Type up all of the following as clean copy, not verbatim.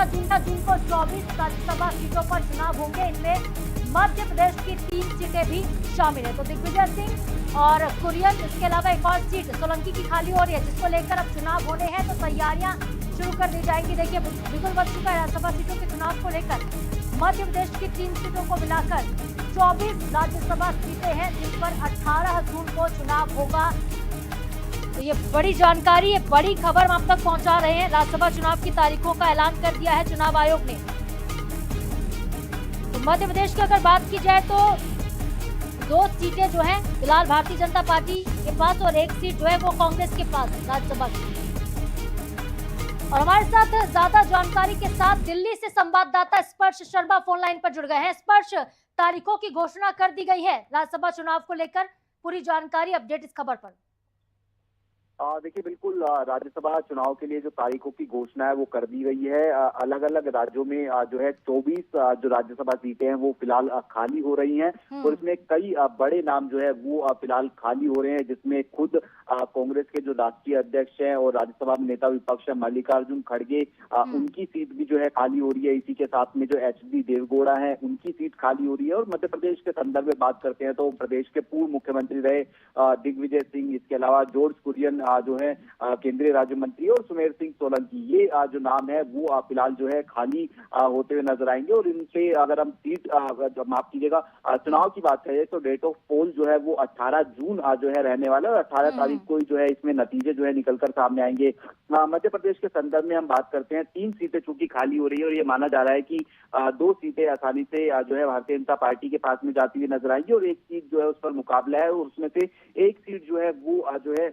जून को 24 राज्यसभा सीटों पर चुनाव होंगे। इनमें मध्य प्रदेश की 3 सीटें भी शामिल है। तो दिग्विजय सिंह और कुरियन, इसके अलावा एक और सीट सोलंकी की खाली हो रही है, जिसको लेकर अब चुनाव होने हैं तो तैयारियां शुरू कर दी जाएंगी। देखिए, बिल्कुल बच चुका है राज्यसभा सीटों के चुनाव को लेकर। मध्य प्रदेश की 3 सीटों को मिलाकर 24 राज्यसभा सीटें हैं, जिन पर 18 जून को चुनाव होगा। तो ये बड़ी जानकारी, ये बड़ी खबर हम आप तक पहुंचा रहे हैं। राज्यसभा चुनाव की तारीखों का ऐलान कर दिया है चुनाव आयोग ने। तो मध्य प्रदेश की अगर बात की जाए तो 2 सीटें जो हैं फिलहाल भारतीय जनता पार्टी के पास और 1 सीट जो है वो कांग्रेस के पास है राज्यसभा की। और हमारे साथ ज्यादा जानकारी के साथ दिल्ली से संवाददाता स्पर्श शर्मा फोन लाइन पर जुड़ गए हैं। स्पर्श, तारीखों की घोषणा कर दी गई है राज्यसभा चुनाव को लेकर, पूरी जानकारी, अपडेट इस खबर पर। देखिए, बिल्कुल राज्यसभा चुनाव के लिए जो तारीखों की घोषणा है वो कर दी गई है। अलग अलग राज्यों में जो है 24 जो राज्यसभा सीटें हैं वो फिलहाल खाली हो रही हैं और इसमें कई बड़े नाम जो है वो फिलहाल खाली हो रहे हैं, जिसमें खुद कांग्रेस के जो राष्ट्रीय अध्यक्ष हैं और राज्यसभा में नेता विपक्ष है मल्लिकार्जुन खड़गे, उनकी सीट भी जो है खाली हो रही है। इसी के साथ में जो एचडी देवगौड़ा है उनकी सीट खाली हो रही है। और मध्य प्रदेश के संदर्भ में बात करते हैं तो प्रदेश के पूर्व मुख्यमंत्री रहे दिग्विजय सिंह, इसके अलावा जॉर्ज कुरियन जो है केंद्रीय राज्य मंत्री, और सुमेर सिंह सोलंकी, ये जो नाम है वो फिलहाल जो है खाली होते हुए नजर आएंगे। और इनसे अगर हम सीट माफ कीजिएगा चुनाव की बात करें तो डेट ऑफ पोल जो है वो 18 जून जो है रहने वाला है और 18 तारीख को जो है इसमें नतीजे जो है निकलकर सामने आएंगे। मध्य प्रदेश के संदर्भ में हम बात करते हैं, 3 सीटें चूंकि खाली हो रही है और ये माना जा रहा है कि 2 सीटें आसानी से जो है भारतीय जनता पार्टी के पास में जाती हुई नजर आएंगी और 1 सीट जो है उस पर मुकाबला है और उसमें से 1 सीट जो है वो जो है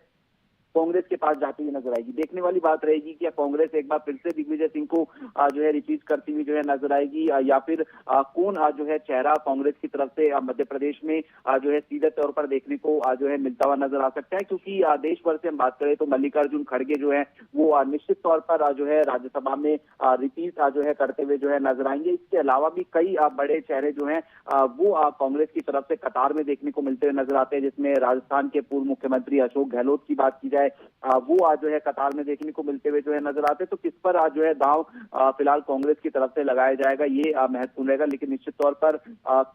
कांग्रेस के पास जाती हुई नजर आएगी। देखने वाली बात रहेगी कि कांग्रेस एक बार फिर से दिग्विजय सिंह को जो है रिपीट करती हुई जो है नजर आएगी या फिर कौन जो है चेहरा कांग्रेस की तरफ से मध्य प्रदेश में जो है सीधे तौर पर देखने को जो है मिलता हुआ नजर आ सकता है। क्योंकि देश भर से हम बात करें तो मल्लिकार्जुन खड़गे जो है वो निश्चित तौर पर जो है राज्यसभा में रिपीट जो है करते हुए जो है नजर आएंगे। इसके अलावा भी कई बड़े चेहरे जो है वो कांग्रेस की तरफ से कतार में देखने को मिलते हुए नजर आते हैं, जिसमें राजस्थान के पूर्व मुख्यमंत्री अशोक गहलोत की बात की जाए, वो जो है कतार में देखने को मिलते हुए जो है नजर आते हैं। तो किस पर जो है दांव फिलहाल कांग्रेस की तरफ से लगाया जाएगा ये महत्वपूर्ण रहेगा। लेकिन निश्चित तौर पर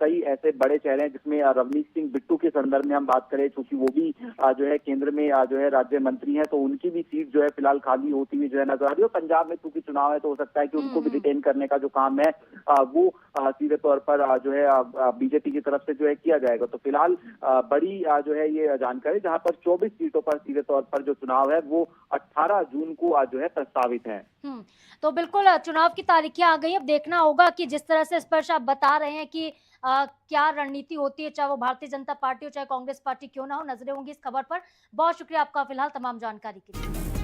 कई ऐसे बड़े चेहरे हैं, जिसमें रवनीत सिंह बिट्टू के संदर्भ में हम बात करें, क्योंकि वो भी जो है केंद्र में जो है राज्य मंत्री है, तो उनकी भी सीट जो है फिलहाल खाली होती हुई जो है नजर आ रही है। और पंजाब में चूंकि चुनाव है तो हो सकता है कि उनको भी रिटेन करने का जो काम है वो सीधे तौर पर जो है बीजेपी की तरफ से जो है किया जाएगा। तो फिलहाल बड़ी जो है ये जानकारी, जहां पर 24 सीटों पर सीधे तौर पर जो चुनाव है वो 18 जून को जो है प्रस्तावित है। तो बिल्कुल चुनाव की तारीखें आ गई। अब देखना होगा कि जिस तरह से स्पर्श आप बता रहे हैं कि क्या रणनीति होती है, चाहे वो भारतीय जनता पार्टी हो चाहे कांग्रेस पार्टी क्यों ना हो। नजरें होंगी इस खबर पर। बहुत शुक्रिया आपका फिलहाल तमाम जानकारी के लिए।